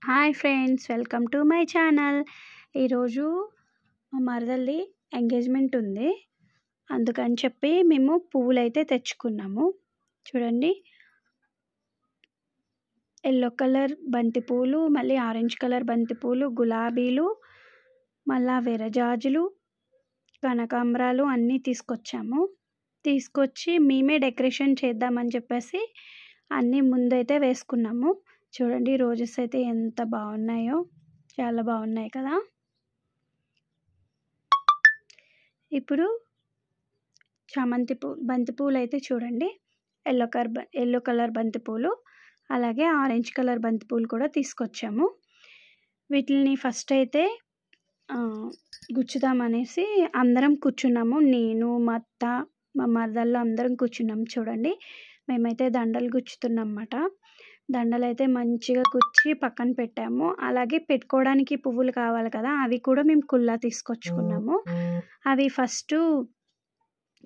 Hi friends, welcome to my channel. ఈరోజు మా మరదల్ది engagement ఉంది. అందుకని చెప్పి మేము పువ్వులైతే తెచ్చుకున్నాము. చూడండి, ఎల్లో కలర్ బంతి పూలు, మళ్ళీ ఆరెంజ్ కలర్ బంతి పూలు, గులాబీలు, మళ్ళా విరజాజులు, కనకాంబరాలు అన్నీ తీసుకొచ్చి మేమే డెకరేషన్ చేద్దామని చెప్పేసి అన్నీ ముందైతే వేసుకున్నాము. చూడండి, రోజెస్ అయితే ఎంత బాగున్నాయో, చాలా బాగున్నాయి కదా. ఇప్పుడు బంతి పూలు అయితే చూడండి, ఎల్లో కలర్ బంతి పూలు, అలాగే ఆరెంజ్ కలర్ బంతి పూలు కూడా తీసుకొచ్చాము. వీటిని ఫస్ట్ అయితే గుచ్చుదామనేసి అందరం కూర్చున్నాము. నేను, మా అత్త, మా మరదళ్ళు అందరం కూర్చున్నాము. చూడండి, మేమైతే దండలు గుచ్చుతున్నమాట. దండలు అయితే మంచిగా గుచ్చి పక్కన పెట్టాము. అలాగే పెట్టుకోవడానికి పువ్వులు కావాలి కదా, అవి కూడా మేము కుల్లా తీసుకొచ్చుకున్నాము. అవి ఫస్ట్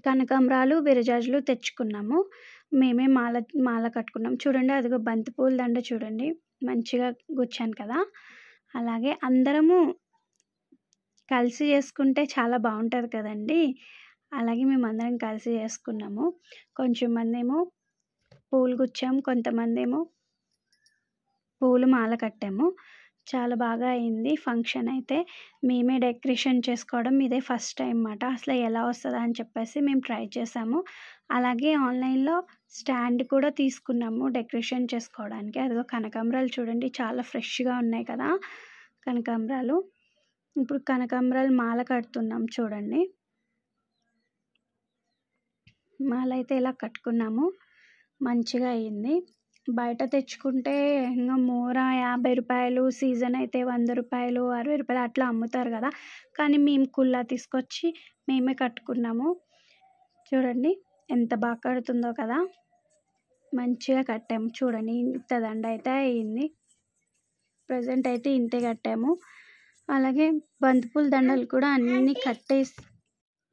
కనకాంబరాలు, విరజాజులు తెచ్చుకున్నాము. మేమే మాల కట్టుకున్నాం. చూడండి, అదిగో బంతి పూల దండ చూడండి, మంచిగా గుచ్చాను కదా. అలాగే అందరము కలిసి చేసుకుంటే చాలా బాగుంటుంది కదండి. అలాగే మేము అందరం కలిసి చేసుకున్నాము. కొంచెం మంది ఏమో పూలు గుచ్చాము, కొంతమంది ఏమో పూలు మాల కట్టాము. చాలా బాగా అయింది ఫంక్షన్ అయితే. మేమే డెకరేషన్ చేసుకోవడం ఇదే ఫస్ట్ టైం అన్నమాట. అసలు ఎలా వస్తుందా అని చెప్పేసి మేము ట్రై చేసాము. అలాగే ఆన్లైన్లో స్టాండ్ కూడా తీసుకున్నాము డెకరేషన్ చేసుకోవడానికి. అదిగో కనకాంబరాలు చూడండి, చాలా ఫ్రెష్గా ఉన్నాయి కదా కనకాంబరాలు. ఇప్పుడు కనకాంబరాలు మాల కడుతున్నాం. చూడండి, మాల అయితే ఇలా కట్టుకున్నాము. మంచిగా అయింది. బయట తెచ్చుకుంటే ఇంకా మూర 50 రూపాయలు, సీజన్ అయితే 100 రూపాయలు, 60 రూపాయలు అట్లా అమ్ముతారు కదా. కానీ మేము కుల్లా తీసుకొచ్చి మేమే కట్టుకున్నాము. చూడండి ఎంత బాగా కడుతుందో కదా, మంచిగా కట్టాము. చూడండి, ఇంత దండ అయితే అయింది. ప్రజెంట్ అయితే ఇంతే కట్టాము. అలాగే బంతిపూల దండలు కూడా అన్నీ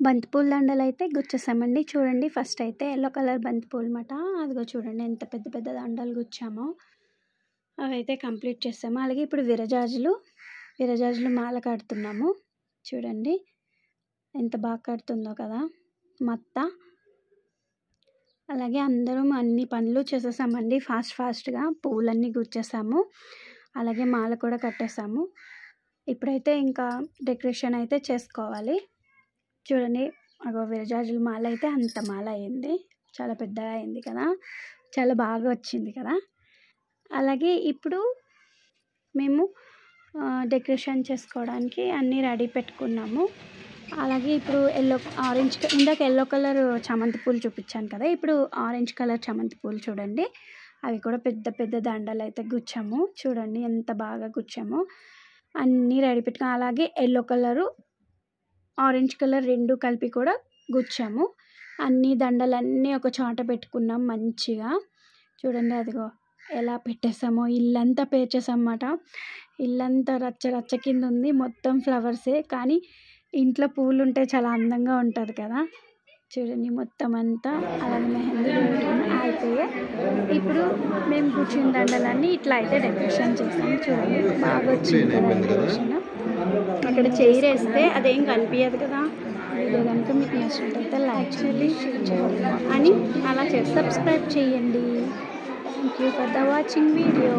బంతిపూల దండలు అయితే గుచ్చేసామండి. చూడండి, ఫస్ట్ అయితే ఎల్లో కలర్ బంతిపూలు అన్నమాట. అదిగో చూడండి ఎంత పెద్ద పెద్ద దండలు గుచ్చామో, అవైతే కంప్లీట్ చేసాము. అలాగే ఇప్పుడు విరజాజులు మాల కడుతున్నాము. చూడండి ఎంత బాగా కడుతుందో కదా మత్త. అలాగే అందరం అన్ని పనులు చేసేసామండి ఫాస్ట్గా. పువ్వులన్నీ గుచ్చేసాము, అలాగే మాల కూడా కట్టేసాము. ఇప్పుడైతే ఇంకా డెకరేషన్ అయితే చేసుకోవాలి. చూడండి, అగో విరజాజుల మాల అయితే అంత మాల అయింది, చాలా పెద్దగా అయింది కదా, చాలా బాగా వచ్చింది కదా. అలాగే ఇప్పుడు మేము డెకరేషన్ చేసుకోవడానికి అన్నీ రెడీ పెట్టుకున్నాము. అలాగే ఇప్పుడు ఇందాక ఎల్లో కలర్ చామంతి పూలు చూపించాను కదా, ఇప్పుడు ఆరెంజ్ కలర్ చామంతి పూలు చూడండి, అవి కూడా పెద్ద పెద్ద దండలు అయితే గుచ్చాము. చూడండి ఎంత బాగా గుచ్చాము. అన్నీ రెడీ పెట్టుకున్నాము. అలాగే ఎల్లో కలరు, ఆరెంజ్ కలర్ రెండు కలిపి కూడా గుచ్చాము. అన్ని దండలన్నీ ఒక చోట పెట్టుకున్నాం మంచిగా. చూడండి, అదిగో ఎలా పెట్టేసామో, ఇల్లంతా పేర్చేసామన్నమాట. ఇల్లంతా రచ్చ కింద ఉంది, మొత్తం ఫ్లవర్సే. కానీ ఇంట్లో పూలు ఉంటే చాలా అందంగా ఉంటుంది కదా. చూడండి మొత్తం అంతా అలాగే మెహందీ అయిపోయాయి. ఇప్పుడు మేము కూర్చున్న దండలన్నీ ఇట్లా అయితే డెకరేషన్ చేసాము. చూడండి బాగా వచ్చింది కదా డెకరేషన్. అక్కడ చైర్ వేస్తే అదేం కనిపించదు కదా. వీడియో కనుక మీకు నచ్చినట్లయితే లైక్ చేయండి, షేర్ చేయండి అని అలా చేసి సబ్స్క్రైబ్ చేయండి. Thank you for the watching video.